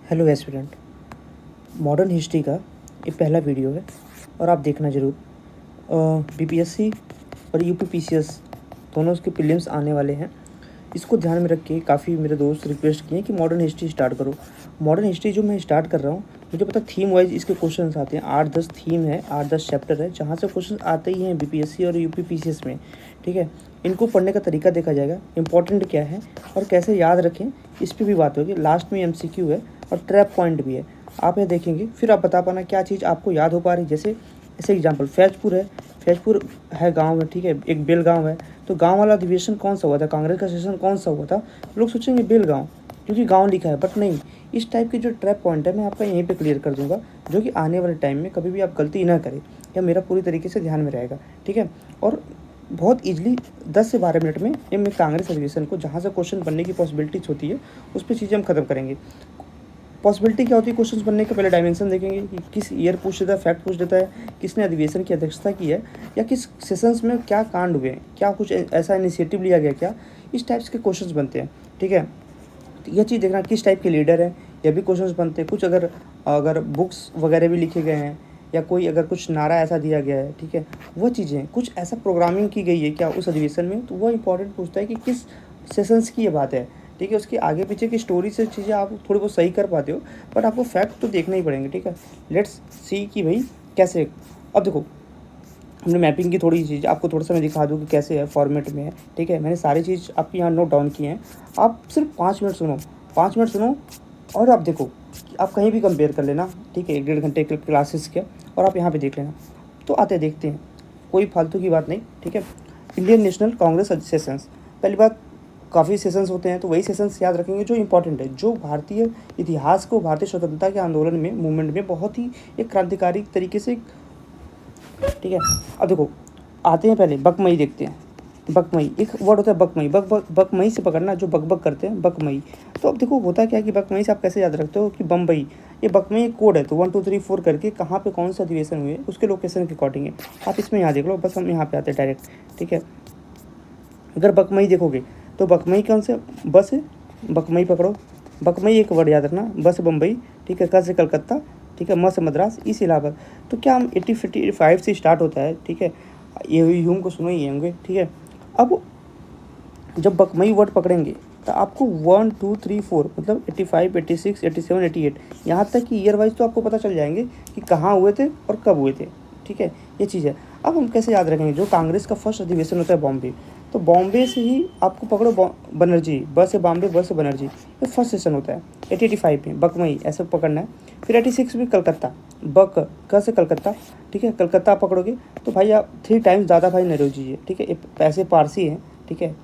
Hello aspirant. Modern history का ये पहला वीडियो है और आप देखना ज़रूर। बीपीएससी और यूपीपीसीएस दोनों उसके प्रीलिम्स आने वाले हैं। इसको ध्यान में रख के काफ़ी मेरे दोस्त रिक्वेस्ट किए कि मॉडर्न हिस्ट्री स्टार्ट करो। मॉडर्न हिस्ट्री जो मैं स्टार्ट कर रहा हूँ, मुझे पता थीम वाइज इसके क्वेश्चन आते हैं। 8-10 थीम है, 8-10 चैप्टर है, जहाँ से क्वेश्चन आते ही हैं बीपीएससी और यूपीपीसीएस में। ठीक है, इनको पढ़ने का तरीका देखा जाएगा, इंपॉर्टेंट क्या है और कैसे याद रखें, इस पर भी बात होगी। लास्ट में एमसीक्यू है और ट्रैप पॉइंट भी है, आप ये देखेंगे फिर आप बता पाना क्या चीज़ आपको याद हो पा रही। जैसे एग्जांपल फैजपुर है, फैजपुर है गांव है, ठीक है, एक बेल गांव है। तो गांव वाला अधिवेशन कौन सा हुआ था, कांग्रेस का सेशन कौन सा हुआ था? लोग सोचेंगे बेल गांव, क्योंकि गांव लिखा है, बट नहीं। इस टाइप के जो ट्रैप पॉइंट है मैं आपका यहीं पे क्लियर कर दूंगा, जो कि आने वाले टाइम में कभी भी आप गलती ना करें, या मेरा पूरी तरीके से ध्यान में रहेगा। ठीक है, और बहुत ईजिली 10 से 12 मिनट में ये मैं कांग्रेस अधिवेशन को, जहाँ से क्वेश्चन बनने की पॉसिबिलिटीज होती है, उस पर चीज़ें हम खत्म करेंगे। पॉसिबिलिटी क्या होती है क्वेश्चन बनने के? पहले डायमेंशन देखेंगे कि किस ईयर पूछ देता है, फैक्ट पूछ देता है, किसने अधिवेशन की अध्यक्षता की है, या किस सेशंस में क्या कांड हुए हैं, क्या कुछ ऐसा इनिशिएटिव लिया गया, क्या इस टाइप्स के क्वेश्चंस बनते हैं। ठीक है, तो यह चीज़ देखना किस टाइप के लीडर है, यह भी क्वेश्चंस बनते हैं। कुछ अगर अगर बुक्स वगैरह भी लिखे गए हैं, या कोई अगर कुछ नारा ऐसा दिया गया है, ठीक है, वह चीज़ें कुछ ऐसा प्रोग्रामिंग की गई है क्या उस अधिवेशन में, तो वह इंपॉर्टेंट पूछता है कि किस सेशंस की ये बात है। ठीक है, उसके आगे पीछे की स्टोरी से चीज़ें आप थोड़ी बहुत सही कर पाते हो, बट आपको फैक्ट तो देखना ही पड़ेंगे। ठीक है, लेट्स सी कि भाई कैसे। अब देखो, हमने मैपिंग की थोड़ी चीज़ आपको थोड़ा सा मैं दिखा दूँ कि कैसे है, फॉर्मेट में है। ठीक है, मैंने सारी चीज़ आपके यहाँ नोट डाउन की हैं। आप सिर्फ 5 मिनट सुनो, 5 मिनट सुनो, और आप देखो कि आप कहीं भी कंपेयर कर लेना। ठीक है, 1-1.5 घंटे के क्लासेस के, और आप यहाँ पे देख लेना। तो आते देखते हैं, कोई फालतू की बात नहीं। ठीक है, इंडियन नेशनल कांग्रेस सेशंस, पहली बात, काफ़ी सेशंस होते हैं, तो वही सेशंस याद रखेंगे जो इंपॉर्टेंट है, जो भारतीय इतिहास को, भारतीय स्वतंत्रता के आंदोलन में, मूवमेंट में बहुत ही एक क्रांतिकारी तरीके से। ठीक है, अब देखो आते हैं, पहले बकमई देखते हैं। बकमई एक वर्ड होता है, बकमई, बकमई से पकड़ना, जो बकबक करते हैं, बकमई। तो अब देखो होता क्या है कि बकमई से आप कैसे याद रखते हो कि बम्बई, ये बकमई एक कोड है, तो 1 2 3 4 करके कहाँ पे कौन सा अधिवेशन हुए उसके लोकेशन के अकॉर्डिंग है। आप इसमें यहाँ देख लो, बस हम यहाँ पे आते हैं डायरेक्ट। ठीक है, अगर बकमई देखोगे तो बकमई कौन से, बस है, बकमई पकड़ो। बकमई एक वर्ड याद रखना, बस बम्बई, ठीक है, क से कलकत्ता, ठीक है, म से मद्रास, ई से इलाहाबाद। तो क्या हम 85 से स्टार्ट होता है। ठीक है, ये ह्यूम को सुनो ही होंगे। ठीक है, अब जब बकमई वर्ड पकड़ेंगे तो आपको 1 2 3 4 मतलब 85 86 87 88 यहाँ तक कि ईयर वाइज तो आपको पता चल जाएंगे कि कहाँ हुए थे और कब हुए थे। ठीक है, ये चीज़ है। अब हम कैसे याद रखेंगे? जो कांग्रेस का फर्स्ट अधिवेशन होता है बॉम्बे, तो बॉम्बे से ही आपको पकड़ो, बनर्जी, ब से बॉम्बे, ब से बनर्जी, ये फर्स्ट सेशन होता है। 85 में बकमई ऐसे पकड़ना है। फिर 86 में कलकत्ता, क से कलकत्ता, ठीक है, कलकत्ता आप पकड़ोगे तो भाई आप 3 टाइम्स दादा भाई नौरोजी है। ठीक है, ये पैसे पारसी हैं। ठीक है,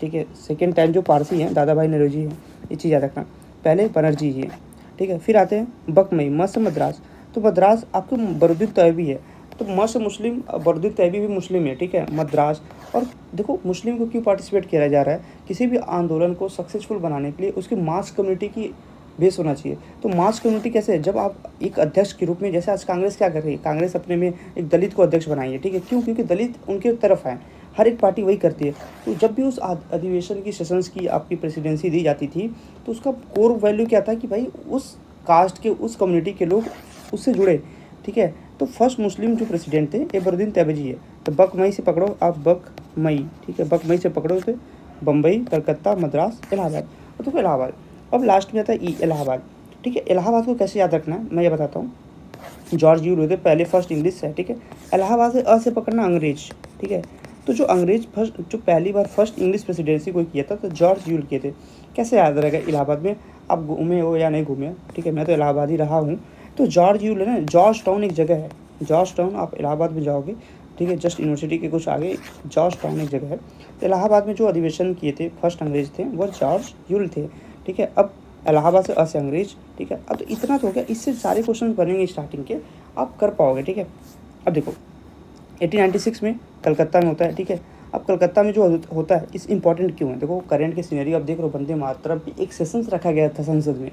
ठीक है, सेकेंड टाइम जो पारसी हैं दादा भाई नौरोजी हैं, ये चीज़ याद रखना। पहले बनर्जी जी हैं। ठीक है, फिर आते हैं बकमई, म से मद्रास, तो मद्रास आपको बरुद्दीन तैयबी है, तो म से मुस्लिम, बरुद्दीन तैयबी भी मुस्लिम है। ठीक है, मद्रास। और देखो मुस्लिम को क्यों पार्टिसिपेट किया जा रहा है? किसी भी आंदोलन को सक्सेसफुल बनाने के लिए उसकी मास कम्युनिटी की बेस होना चाहिए। तो मास कम्युनिटी कैसे है? जब आप एक अध्यक्ष के रूप में, जैसे आज कांग्रेस क्या कर रही है, कांग्रेस अपने में एक दलित को अध्यक्ष बनाई है। ठीक है, क्यों? क्योंकि दलित उनके तरफ है, हर एक पार्टी वही करती है। तो जब भी उस अधिवेशन की सेशंस की आपकी प्रेसिडेंसी दी जाती थी, तो उसका कोर वैल्यू क्या था कि भाई उस कास्ट के, उस कम्युनिटी के लोग उससे जुड़े। ठीक है, तो फर्स्ट मुस्लिम जो प्रेसिडेंट थे ये बरुद्दीन तैयबजी है। तो बकमई से पकड़ो आप, बकमई, ठीक है, बकमई से पकड़ो तो बम्बई, कलकत्ता, मद्रास, इलाहाबाद। और तो इलाहाबाद, अब लास्ट में आता है इलाहाबाद। ठीक है, इलाहाबाद को कैसे याद रखना है मैं ये बताता हूँ। जॉर्ज यूल होते पहले फर्स्ट इंग्लिश से। ठीक है, इलाहाबाद से अ से पकड़ना अंग्रेज। ठीक है, तो जो अंग्रेज फर्स्ट, जो पहली बार फर्स्ट इंग्लिश प्रेसिडेंसी कोई किया था तो जॉर्ज यूल किए थे। कैसे याद रहेगा? इलाहाबाद में आप घूमे हो या नहीं घूमे? ठीक है, मैं तो इलाहाबाद ही रहा हूँ। तो जॉर्ज यूल है ना, जॉर्ज टाउन एक जगह है, जॉर्ज टाउन, आप इलाहाबाद में जाओगे, ठीक है, जस्ट यूनिवर्सिटी के कुछ आगे जॉर्ज टाउन एक जगह है। तो इलाहाबाद में जो अधिवेशन किए थे फर्स्ट अंग्रेज थे वो जॉर्ज यूल थे। ठीक है, अब इलाहाबाद से अ से अंग्रेज। ठीक है, अब तो इतना तो हो गया, इससे सारे क्वेश्चन बनेंगे स्टार्टिंग के, आप कर पाओगे। ठीक है, अब देखो 1896 में कलकत्ता में होता है। ठीक है, अब कलकत्ता में जो होता है इस इंपॉर्टेंट क्यों है? देखो करंट के सिनेरियो अब देख रहे हो, वंदे मातरम पे एक सेशंस रखा गया था संसद में,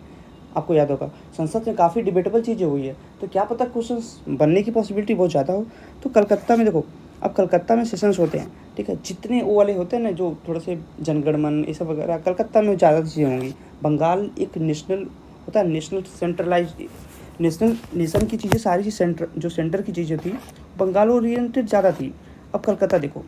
आपको याद होगा। संसद में काफ़ी डिबेटेबल चीज़ें हुई है, तो क्या पता क्वेश्चंस बनने की पॉसिबिलिटी बहुत ज़्यादा हो। तो कलकत्ता में देखो, अब कलकत्ता में सेशंस होते हैं। ठीक है, जितने वो वाले होते हैं ना जो थोड़े से जनगणमन ये सब वगैरह, कलकत्ता में ज़्यादा चीज़ें होंगी। बंगाल एक नेशनल होता है नेशन की चीज़ें सारी चीज़ सेंटर की चीज़ें थी बंगाल ओरिएंटेड ज़्यादा थी। अब कलकत्ता देखो,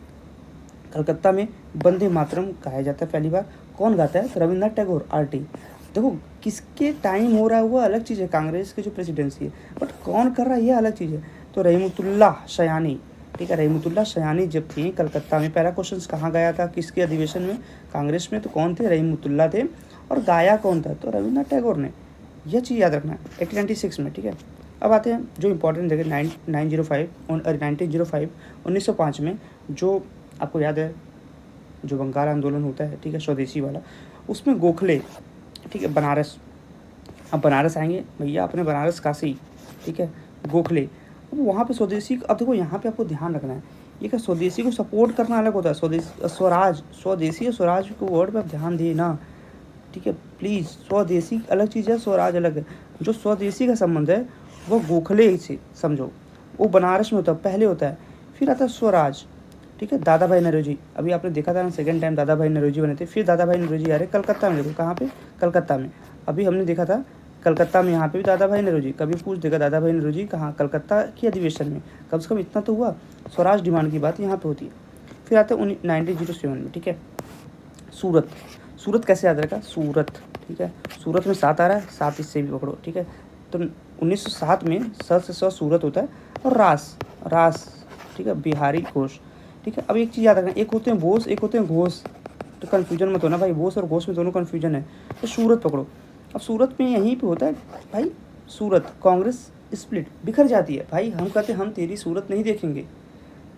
कलकत्ता में वंदे मातरम गाया जाता है पहली बार। कौन गाता है? तो रविंद्रनाथ टैगोर, आरटी। देखो किसके टाइम हो रहा है वो अलग चीज़ है, कांग्रेस की जो प्रेसिडेंसी है, बट कौन कर रहा है ये अलग चीज़ है। तो रहीमतुल्लाह शयानी, ठीक है, रहीमतुल्लाह शयानी जब थी कलकत्ता में, पहला क्वेश्चन कहाँ गया था, किसके अधिवेशन में? कांग्रेस में। तो कौन थे? रहीमतुल्लाह थे। और गाया कौन था? तो रविंद्रनाथ टैगोर ने। यह चीज़ याद रखना है 1896 में, ठीक है। अब आते हैं जो इंपॉर्टेंट जगह 1905 में, जो आपको याद है जो बंगाल आंदोलन होता है, ठीक है, स्वदेशी वाला, उसमें गोखले, ठीक है, बनारस, अब बनारस आएंगे भैया अपने, बनारस काशी, ठीक है, गोखले। अब वहाँ पे स्वदेशी, अब देखो यहाँ पे आपको ध्यान रखना है, ये क्या स्वदेशी को सपोर्ट करना अलग होता है, स्वदेशी और स्वराज को वर्ड पे आप ध्यान दिए ना, ठीक है प्लीज़। स्वदेशी अलग चीज़ है, स्वराज अलग है। जो स्वदेशी का संबंध है वो गोखले से समझो, वो बनारस में होता है, पहले होता है, फिर आता है स्वराज, ठीक है। दादा भाई नौरोजी, अभी आपने देखा था ना, सेकंड टाइम दादा भाई नौरोजी बने थे, फिर दादा भाई नौरोजी आ रहे कलकत्ता में। देखो कहाँ पे? कलकत्ता में। अभी हमने देखा था कलकत्ता में, यहाँ पे भी दादा भाई नौरोजी। कभी पूछ देगा दादा भाई नौरोजी कहाँ? कलकत्ता की अधिवेशन में। कम से कम इतना तो हुआ, स्वराज डिमांड की बात यहाँ पे होती है। फिर आते हैं 1907 में, ठीक है, सूरत। सूरत कैसे याद रखा? सूरत, ठीक है, सूरत में 7 आ रहा है, 7 इससे भी पकड़ो, ठीक है। तो 1907 में से सूरत होता है, और रास, ठीक है, बिहारी घोष, ठीक है। अब एक चीज़ याद रखना, एक होते हैं बोस, एक होते हैं घोष, तो कन्फ्यूजन मत होना भाई, बोस और घोष में दोनों कन्फ्यूजन है। तो सूरत पकड़ो। अब सूरत में यहीं पे होता है भाई, सूरत कांग्रेस स्प्लिट, बिखर जाती है भाई। हम कहते हैं हम तेरी सूरत नहीं देखेंगे,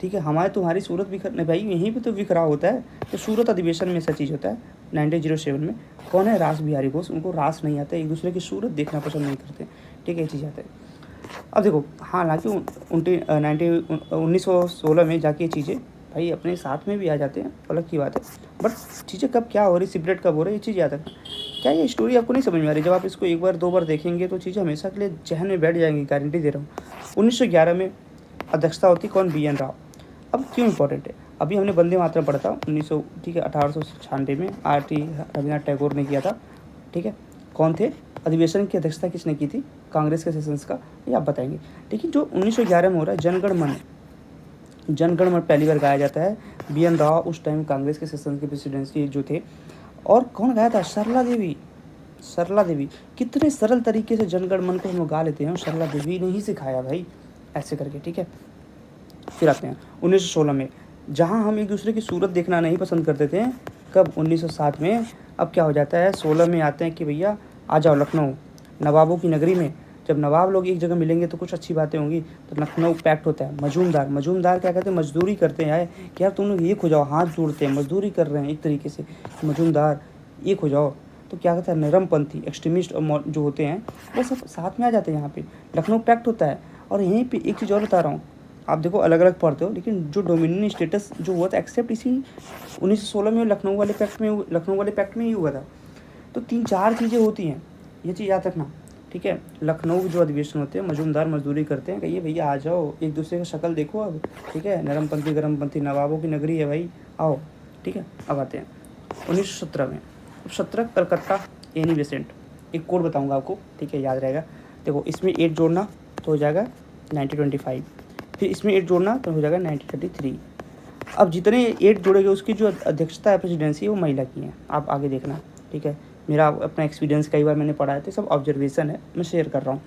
ठीक है, हमारे तुम्हारी सूरत बिखर नहीं भाई, यहीं पे तो बिखराव होता है। तो सूरत अधिवेशन में ऐसा चीज़ होता है 1907 में। कौन है? रास बिहारी घोष। उनको रास नहीं आता, एक दूसरे की सूरत देखना पसंद नहीं करते, ठीक है, ये चीज़ आता है। अब देखो हालांकि 1916 में जाके ये चीज़ें भाई अपने साथ में भी आ जाते हैं, अलग की बात है, बट चीज़ें कब क्या हो रही, सेपरेट कब हो रही है, ये चीज़ याद रखना। क्या ये स्टोरी आपको नहीं समझ में आ रही? जब आप इसको एक बार दो बार देखेंगे तो चीज़ें हमेशा के लिए जहन में बैठ जाएंगी, गारंटी दे रहा हूँ। 1911 में अध्यक्षता होती कौन? BN राव। अब क्यों इंपॉर्टेंट है? अभी हमने वंदे मातरम पढ़ा था 1900, ठीक है, 1896 में RT रविन्द्रनाथ टैगोर ने किया था, ठीक है। कौन थे? अधिवेशन की अध्यक्षता किसने की थी? कांग्रेस के सेशंस का, ये आप बताएंगे। लेकिन जो 1911 में हो रहा है जनगण मन पहली बार गाया जाता है। BN राव उस टाइम कांग्रेस के सेशन के प्रेसिडेंसी जो थे। और कौन गाया था? सरला देवी। कितने सरल तरीके से जनगण मन को हम गा लेते हैं, सरला देवी ने ही सिखाया भाई, ऐसे करके, ठीक है। फिर आते हैं 1916 में, जहां हम एक दूसरे की सूरत देखना नहीं पसंद करते थे। कब? 1907 में। अब क्या हो जाता है? 16 में आते हैं कि भैया आ जाओ लखनऊ, नवाबों की नगरी में। जब नवाब लोग एक जगह मिलेंगे तो कुछ अच्छी बातें होंगी, तो लखनऊ पैक्ट होता है। मजूमदार क्या कहते हैं? मजदूरी करते हैं यार, कि यार तुम लोग एक हो जाओ, हाथ जोड़ते हैं, मजदूरी कर रहे हैं एक तरीके से, मजूमदार एक हो जाओ। तो क्या कहता है? नरमपंथी एक्सट्रीमिस्ट जो होते हैं वो सब साथ में आ जाते हैं यहाँ पे, लखनऊ पैक्ट होता है। और यहीं पे एक चीज़ और बता रहा हूँ, आप देखो अलग अलग पढ़ते हो, लेकिन जो डोमिनियन स्टेटस जो हुआ था एक्सेप्ट इसी 1916 में लखनऊ वाले पैक्ट में ही हुआ था। तो 3-4 चीज़ें होती हैं, ये चीज़ याद रखना, ठीक है। लखनऊ जो अधिवेशन होते हैं, मजूमदार मजदूरी करते हैं, कहिए भैया आ जाओ, एक दूसरे का शक्ल देखो अब, ठीक है, नरमपंथी गरमपंथी नवाबों की नगरी है भाई, आओ, ठीक है। अब आते हैं 1917 में। अब 17 कलकत्ता एनी बेसेंट, एक कोड बताऊँगा आपको, ठीक है, याद रहेगा। देखो इसमें 8 जोड़ना तो हो जाएगा 1925, फिर इसमें 8 जोड़ना तो हो जाएगा 1933। अब जितने 8 जोड़ेंगे उसकी जो अध्यक्षता है प्रेसिडेंसी वो महिला की है, आप आगे देखना, ठीक है। मेरा अपना एक्सपीरियंस कई बार मैंने पढ़ा है, तो सब ऑब्जर्वेशन है, मैं शेयर कर रहा हूँ।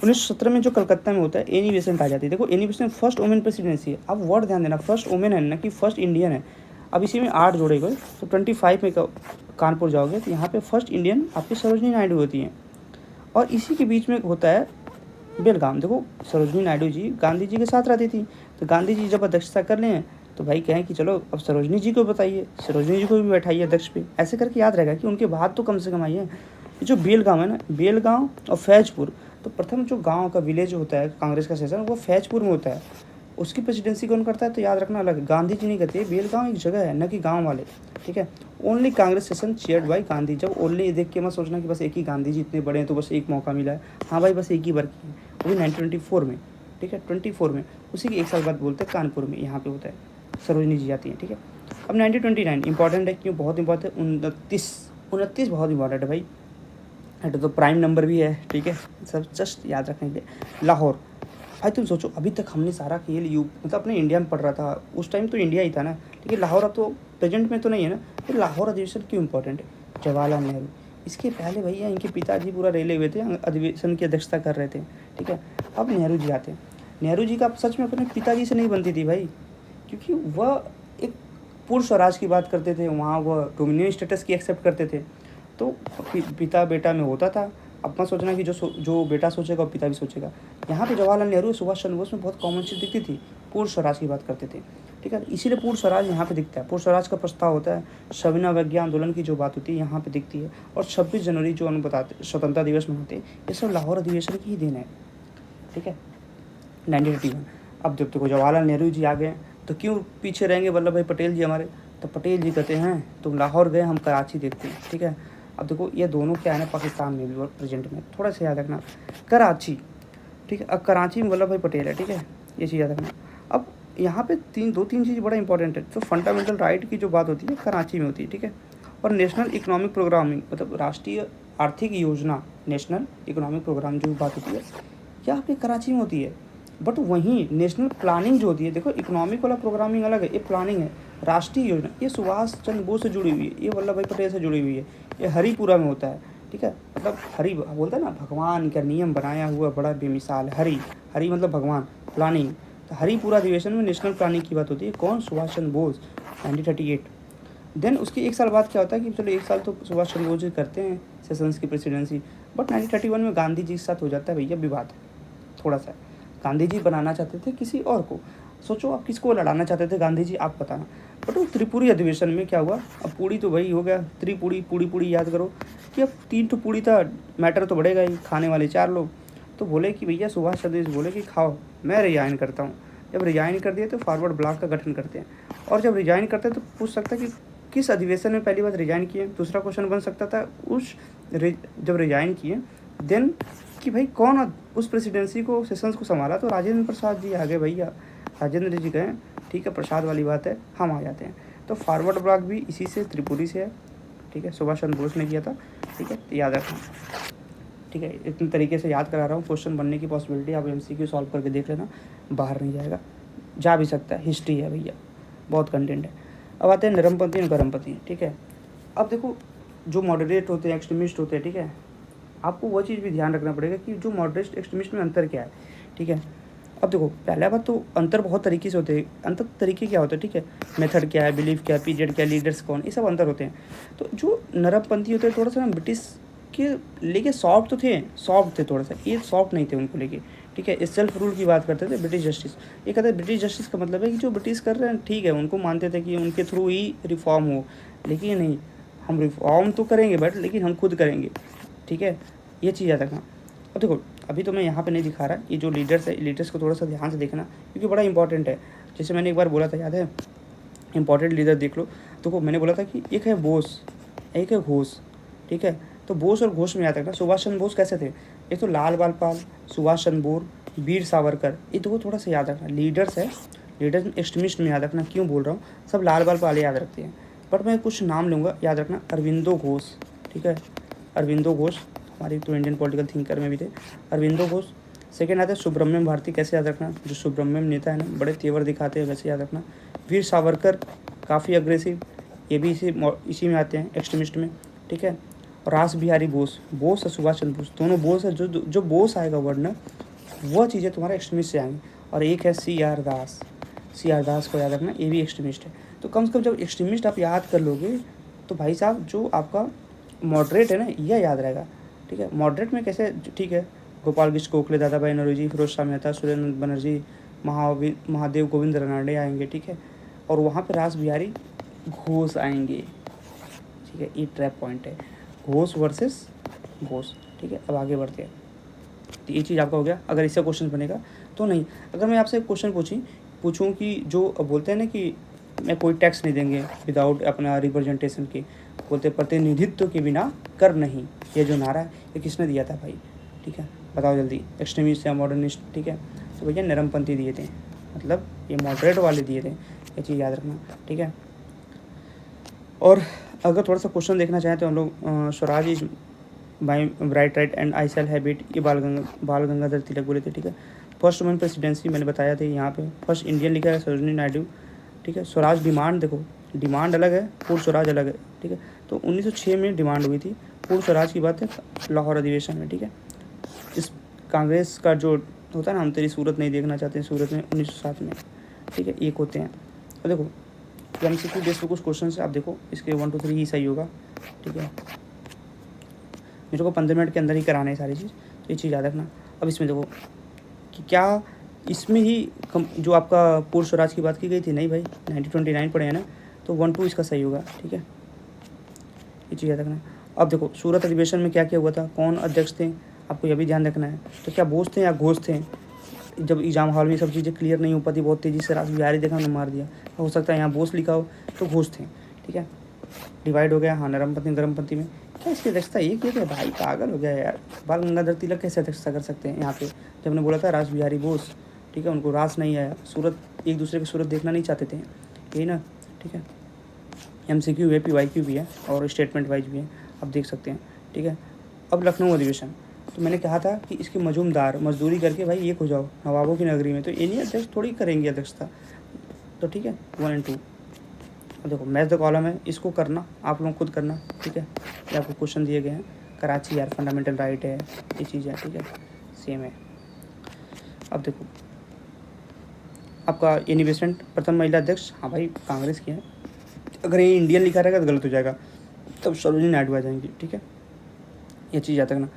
1917 में जो कलकत्ता में होता है एनी बेसेंट आ जाती है। देखो Annie Besant first women presidency है, आप वर्ड ध्यान देना, फर्स्ट वुमेन है ना कि फर्स्ट इंडियन है। अब इसी में 8 जोड़े गए तो 25 में कानपुर जाओगे तो यहाँ पे फर्स्ट इंडियन आपकी सरोजनी नायडू होती हैं। और इसी के बीच में होता है बेलगाम। देखो सरोजनी नायडू जी गांधी जी के साथ रहती थी, तो गांधी जी जब अध्यक्षता कर लें तो भाई कहें कि चलो अब सरोजनी जी को बताइए, सरोजनी जी को भी बैठाइए अध्यक्ष पे, ऐसे करके याद रहेगा कि उनके बाद तो कम से कम आई है। जो बेलगाम है ना, बेलगाम और फैजपुर, तो प्रथम जो गांव का विलेज होता है कांग्रेस का सेशन वो फैजपुर में होता है, उसकी प्रेसिडेंसी कौन करता है? तो याद रखना अलग, गांधी जी नहीं करते, बेलगाम एक जगह है, न कि गाँव वाले, ठीक है। Only Congress session chaired by Gandhi. जब ओनली देख के मत सोचना कि बस एक ही गांधी जी इतने बड़े हैं तो बस एक मौका मिला है, हाँ भाई बस एक ही बार की है, वो भी 1924 में, ठीक है, 24 में। उसी के एक साल बाद बोलते हैं कानपुर में, यहाँ पे होता है, सरोजनी जी आती हैं, ठीक है। अब 1929 इंपॉर्टेंट है, क्यों बहुत इंपॉर्टेंट है? 29 बहुत इंपॉर्टेंट है भाई। तो प्राइम नंबर भी है, ठीक है, सब जस्ट याद रखने के लिए। लाहौर, भाई तुम सोचो अभी तक हमने सारा खेल मतलब अपने इंडिया में पढ़ रहा था, उस टाइम तो इंडिया ही था ना, ठीक है। लाहौर अब तो प्रेजेंट में तो नहीं है ना, तो लाहौर अधिवेशन क्यों इंपॉर्टेंट है? जवाहरलाल नेहरू, इसके पहले भैया इनके पिताजी पूरा रेले हुए थे, अधिवेशन की अध्यक्षता कर रहे थे, ठीक है। अब नेहरू जी आते हैं। नेहरू जी का सच में अपने पिताजी से नहीं बनती थी भाई, क्योंकि वह एक पूर्ण स्वराज की बात करते थे, वहाँ वह डोमिनियन स्टेटस की एक्सेप्ट करते थे। तो पिता बेटा में होता था। अब मत सोचना कि जो बेटा सोचेगा वो पिता भी सोचेगा। यहाँ पे जवाहरलाल नेहरू सुभाष चंद्र बोस में बहुत कॉमन चीज़ दिखती थी, पूर्ण स्वराज की बात करते थे, ठीक है। इसीलिए पूर्ण स्वराज यहाँ पे दिखता है, पूर्ण स्वराज का प्रस्ताव होता है, सविनय अवज्ञा आंदोलन की जो बात होती है यहाँ पे दिखती है, और 26 जनवरी जो हम बताते स्वतंत्रता दिवस मनाते हैं, ये सब लाहौर अधिवेशन की ही देन है, ठीक है, 1931। अब जब देखो जवाहरलाल नेहरू जी आ गए तो क्यों पीछे रहेंगे वल्लभ भाई पटेल जी हमारे? तो पटेल जी कहते हैं तुम लाहौर गए, हम कराची देखते हैं, ठीक है। अब देखो ये दोनों क्या है ना, पाकिस्तान में भी और प्रेजेंट में, थोड़ा सा याद रखना, कराची, ठीक है। अब कराची में वल्लभ भाई पटेल है, ठीक है, ये चीज़ याद रखना। अब यहाँ पे दो तीन चीज़ बड़ा इंपॉर्टेंट है। तो फंडामेंटल राइट की जो बात होती है कराची में होती है, ठीक है। और नेशनल इकोनॉमिक प्रोग्रामिंग, मतलब राष्ट्रीय आर्थिक योजना, नेशनल इकोनॉमिक प्रोग्राम जो बात होती है, यह आपके कराची में होती है। बट वहीं नेशनल प्लानिंग जो होती है, देखो इकोनॉमिक वाला प्रोग्रामिंग अलग है, ये प्लानिंग है, राष्ट्रीय योजना ये सुभाष चंद्र बोस से जुड़ी हुई है, ये वल्लभ भाई पटेल से जुड़ी हुई है, ये हरिपुरा में होता है, ठीक है। मतलब हरि बोलता है ना, भगवान का नियम बनाया हुआ बड़ा बेमिसाल, हरि हरि मतलब भगवान, प्लानिंग। तो हरिपुरा अधिवेशन में नेशनल प्लानिंग की बात होती है, कौन? सुभाष चंद्र बोस, 1938। देन उसके एक साल बाद क्या होता है कि चलो एक साल तो सुभाष चंद्र बोस जी करते हैं सेशंस की प्रेसिडेंसी, बट 1931 में गांधी जी के साथ हो जाता है भैया विवाद, थोड़ा सा। गांधी जी बनाना चाहते थे किसी और को, सोचो आप किसको लड़ाना चाहते थे गांधी जी, आप बताना। बट वो त्रिपुरी अधिवेशन में क्या हुआ, अब पूड़ी तो वही हो गया, त्रिपुरी पूड़ी पूड़ी याद करो कि अब 3 तो पूड़ी था, मैटर तो बढ़ेगा ही, खाने वाले 4 लोग। तो बोले कि भैया सुभाष चंद्र बोस बोले कि खाओ, मैं रिजाइन करता हूँ। जब रिजाइन कर दिया तो फॉरवर्ड ब्लॉक का गठन करते हैं, और जब रिजाइन करते हैं तो पूछ सकता है कि किस अधिवेशन में पहली बार रिजाइन किए। दूसरा क्वेश्चन बन सकता था जब रिजाइन किए देन कि भाई कौन उस प्रेसिडेंसी को, सेशंस को संभाला, तो राजेंद्र प्रसाद जी आ गए भैया, राजेंद्र जी गए, ठीक है, प्रसाद वाली बात है, हम आ जाते हैं। तो फॉरवर्ड ब्लॉक भी इसी से, त्रिपुरी से है, ठीक है, सुभाष चंद्र बोस ने किया था, ठीक है, तो याद रखना, ठीक है। इतने तरीके से याद करा रहा हूँ, क्वेश्चन बनने की पॉसिबिलिटी, आप MCQ सॉल्व करके देख लेना, बाहर नहीं जाएगा, जा भी सकता है, हिस्ट्री है भैया, बहुत कंटेंट है। अब आते हैं नरमपंथी और गरमपंथी, ठीक है। अब देखो जो मॉडरेट होते हैं, एक्सट्रीमिस्ट होते हैं, ठीक है, आपको वो चीज़ भी ध्यान रखना पड़ेगा कि जो मॉडरेट एक्सट्रीमिस्ट में अंतर क्या है, ठीक है। अब देखो पहला बात तो अंतर बहुत तरीके से होते हैं, अंतर तरीके क्या होते हैं, ठीक है, मेथड क्या है, बिलीफ क्या है, पीरियड क्या है, लीडर्स कौन, ये सब अंतर होते हैं। तो जो नरमपंथी होते हैं थोड़ा सा ब्रिटिश के लेके सॉफ्ट तो थे, सॉफ्ट थे थोड़ा सा, ये सॉफ्ट नहीं थे उनको लेके, ठीक है। इस सेल्फ रूल की बात करते थे, ब्रिटिश जस्टिस, ये कहते हैं ब्रिटिश जस्टिस का मतलब है कि जो ब्रिटिश कर रहे हैं ठीक है, उनको मानते थे कि उनके थ्रू ही रिफॉर्म हो, लेकिन नहीं, हम रिफॉर्म तो करेंगे बट लेकिन हम खुद करेंगे, ठीक है, ये चीज़ याद रखना। अब देखो अभी तो मैं यहाँ पे नहीं दिखा रहा, ये जो लीडर्स है, लीडर्स को थोड़ा सा ध्यान से देखना क्योंकि बड़ा इंपॉर्टेंट है। जैसे मैंने एक बार बोला था, याद है, इंपॉर्टेंट लीडर देख लो, तो मैंने बोला था कि एक है बोस, एक है घोष, ठीक है। तो बोस और घोष में याद रखना, सुभाष चंद्र बोस कैसे थे, एक तो लाल बाल सुभाष चंद्र बोस, वीर सावरकर, ये तो थोड़ा सा याद रखना। लीडर्स है, लीडर्स एक्सट्रीमिस्ट में याद रखना, क्यों बोल रहा हूँ, सब लाल बाल याद रखते हैं, बट मैं कुछ नाम लूँगा, याद रखना, अरविंदो घोष, ठीक है, अरविंदो घोष हमारी तो इंडियन पॉलिटिकल थिंकर में भी थे, अरविंदो घोष। सेकेंड आता है सुब्रमण्यम भारती, कैसे याद रखना, जो सुब्रमण्यम नेता है ना, बड़े तेवर दिखाते हैं, वैसे याद रखना। वीर सावरकर काफ़ी अग्रेसिव, ये भी इसी में आते हैं, एक्सट्रीमिस्ट में, ठीक है। और रास बिहारी बोस, बोस और सुभाष चंद्र बोस, दोनों बोस है, जो बोस आएगा वर्ड ना, वह चीज़ें तुम्हारे एक्सट्रीमिस्ट से आएंगी। और एक है CR दास, CR दास को याद रखना, ये भी एक्सट्रीमिस्ट है। तो कम से कम जब एक्सट्रीमिस्ट आप याद कर लोगे तो भाई साहब जो आपका मॉडरेट है ना, यह याद रहेगा, ठीक है। मॉडरेट में कैसे, ठीक है, गोपाल कृष्ण गोखले, दादा भाई नौरोजी, फिरोज शाह मेहता, सुरेंद्र बनर्जी, महादेव गोविंद रनाडे आएंगे, ठीक है। और वहाँ पे रास बिहारी घोष आएंगे, ठीक है, ये ट्रैप पॉइंट है, घोष वर्सेस घोष, ठीक है। अब आगे बढ़ते हैं, तो ये चीज़ आपका हो गया। अगर इससे क्वेश्चन बनेगा तो नहीं, अगर मैं आपसे एक क्वेश्चन पूछूं कि जो बोलते हैं ना कि मैं कोई टैक्स नहीं देंगे विदाउट अपना रिप्रेजेंटेशन के, बोलते प्रतिनिधित्व के बिना कर नहीं, ये जो नारा है ये किसने दिया था भाई, ठीक है, बताओ जल्दी, एक्सट्रीमिस्ट या मॉडर्निस्ट, ठीक है। तो भैया नरमपंथी दिए थे, मतलब ये मॉडरेट वाले दिए थे, ये चीज़ याद रखना, ठीक है। और अगर थोड़ा सा क्वेश्चन देखना चाहें तो हम लोग Swaraj is by bright right and I shall have it, ये बाल गंगाधर तिलक बोले थे, ठीक है। फर्स्ट वुमेन प्रेसिडेंसी मैंने बताया था यहाँ पे। फर्स्ट इंडियन लिखा है सरोजिनी नायडू, ठीक है। स्वराज डिमांड, देखो डिमांड अलग है, पूर्ण स्वराज अलग है, ठीक है। तो 1906 में डिमांड हुई थी, पूर्ण स्वराज की बात है लाहौर अधिवेशन में, ठीक है। इस कांग्रेस का जो होता है ना, हम तेरी सूरत नहीं देखना चाहते हैं, सूरत में 1907 में, ठीक है, एक होते हैं। और देखो MCQ बेस पे कुछ क्वेश्चन है, आप देखो इसके 1 2 3 ही सही होगा, ठीक है। मेरे को 15 मिनट के अंदर ही कराना है सारी चीज़, तो ये चीज़ याद रखना। अब इसमें देखो कि क्या इसमें ही जो आपका पूर्ण स्वराज की बात की गई थी, नहीं भाई 1929 पढ़े हैं ना, तो 1 2 इसका सही होगा, ठीक है, ये चीज़ याद रखना। अब देखो सूरत अधिवेशन में क्या क्या हुआ था, कौन अध्यक्ष थे, आपको यह भी ध्यान रखना है। तो क्या बोस थे या घोष थे, जब एग्जाम हॉल में सब चीज़ें क्लियर नहीं हो पाती, बहुत तेज़ी से रास बिहारी देखा हमने मार दिया, हो सकता है यहाँ बोस लिखा हो तो घोष थे, ठीक है। डिवाइड हो गया, हाँ नरमपंथी गर्मपंथी में, क्या इसकी अध्यक्षता ये की है भाई, पागल हो गया यार। बाल गंगाधर तिलक कैसे अध्यक्षता कर सकते हैं यहाँ पे, जब हमने बोला था रास बिहारी बोस, ठीक है, उनको रास नहीं आया, सूरत एक दूसरे की सूरत देखना नहीं चाहते थे, यही ना, ठीक है। MCQ है, PYQ भी है और स्टेटमेंट वाइज भी है, आप देख सकते हैं, ठीक है। अब लखनऊ अधिवेशन, तो मैंने कहा था कि इसके मजूमदार मजदूरी करके भाई एक हो जाओ नवाबों की नगरी में, तो ये नहीं अध्यक्ष थोड़ी करेंगे अध्यक्षता, तो ठीक है 1 और 2। देखो मैच द कॉलम है, इसको करना आप लोग खुद करना, ठीक है। ये आपको क्वेश्चन दिए गए हैं, कराची यार फंडामेंटल राइट है, ये चीज़ है, ठीक है, सेम है। अब देखो आपका एनी बेसेंट प्रथम महिला अध्यक्ष, हाँ भाई कांग्रेस की है, अगर ये इंडियन लिखा रहेगा तो गलत हो जाएगा, तब सरोजिनी नायडू आ जाएंगी, ठीक है, ये चीज़ याद रखना।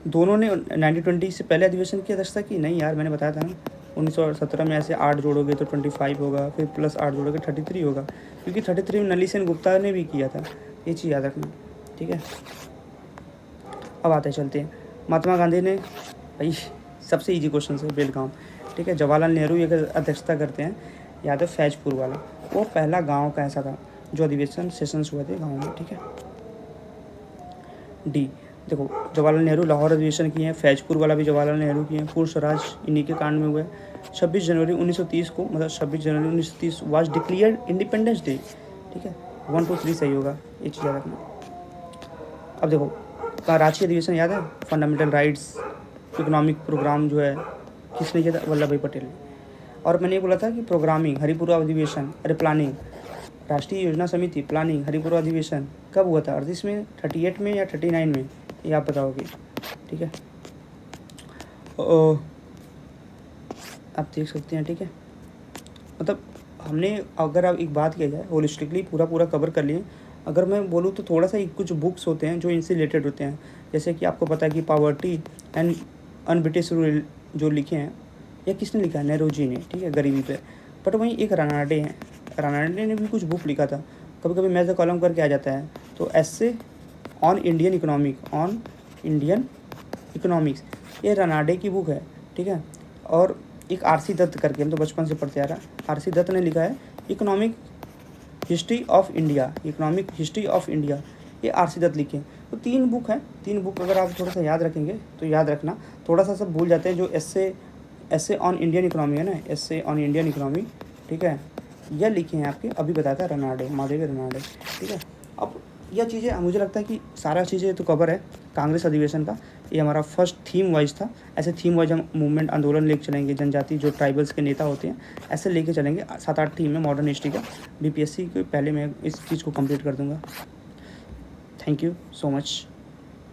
दोनों ने 1920 से पहले अधिवेशन की अध्यक्षता की, नहीं यार मैंने बताया था ना 1917 में ऐसे 8 जोड़ोगे तो 25 होगा, फिर प्लस 8 जोड़ोगे 33 होगा, क्योंकि 33 में नली सेन गुप्ता ने भी किया था, ये चीज़ याद रखना, ठीक है। अब आते चलते हैं, महात्मा गांधी ने, भाई सबसे ईजी क्वेश्चन है बेलगांव, ठीक है। जवाहरलाल नेहरू ये अध्यक्षता करते हैं, याद है फैजपुर वाला, वो पहला गाँव का ऐसा था जो अधिवेशन सेशंस हुए थे गाँव में, ठीक है। डी देखो जवाहरलाल नेहरू लाहौर अधिवेशन किए हैं, फैजपुर वाला भी जवाहरलाल नेहरू किए हैं, पूर्ण स्वराज इन्हीं के कांड में हुए। 26 जनवरी 1930 को, मतलब 26 जनवरी 1930 वाज डिक्लेयर्ड इंडिपेंडेंस डे, ठीक है, 1 2 3 सही होगा, ये चीज़ याद रखना। अब देखो कराची अधिवेशन याद है, फंडामेंटल राइट्स इकोनॉमिक प्रोग्राम जो है किसने किया था, वल्लभ भाई पटेल ने। और मैंने ये बोला था कि प्रोग्रामिंग हरिपुरा अधिवेशन, अरे प्लानिंग, राष्ट्रीय योजना समिति प्लानिंग हरिपुरा अधिवेशन कब हुआ था, 38 में 38 में या 39 में, ये आप बताओगे, ठीक है। आप देख सकते हैं, ठीक है, मतलब हमने अगर आप एक बात किया जाए होलिस्टिकली पूरा कवर कर लिए। अगर मैं बोलूँ तो थोड़ा सा कुछ बुक्स होते हैं जो इनसे रिलेटेड होते हैं, जैसे कि आपको पता है कि पॉवर्टी एंड अनब्रिटिश रूल जो लिखे हैं, या किसने लिखा है, नेहरू जी ने, ठीक है, गरीबी पे। बट वहीं एक रानाडे हैं, रानाडे ने भी कुछ बुक लिखा था, कभी कभी मैच द कॉलम करके आ जाता है, तो ऐसे ऑन इंडियन इकोनॉमिक्स, ये रानाडे की बुक है, ठीक है। और एक RC दत्त करके, हम तो बचपन से पढ़ते आ रहा, RC दत्त ने लिखा है इकोनॉमिक हिस्ट्री ऑफ इंडिया, ये RC दत्त लिखे। तो 3 बुक हैं, 3 बुक अगर आप थोड़ा सा याद रखेंगे तो याद रखना, थोड़ा सा सब भूल जाते हैं। जो एसे ऑन इंडियन इकोनॉमी है ना, एसे ऑन इंडियन इकोनॉमी, ठीक है, यह लिखे हैं आपके, अभी बताया था रनाडे, माधवी रनाडे, ठीक है। अब यह चीज़ें मुझे लगता है कि सारा चीज़ें तो कवर है कांग्रेस अधिवेशन का, ये हमारा फर्स्ट थीम वाइज था। ऐसे थीम वाइज हम मूवमेंट आंदोलन लेके चलेंगे, जनजाति जो ट्राइबल्स के नेता होते हैं ऐसे लेके चलेंगे, 7-8 थीम में मॉडर्न हिस्ट्री का। BPSC के पहले मैं इस चीज़ को कंप्लीट कर दूंगा। Thank you so much.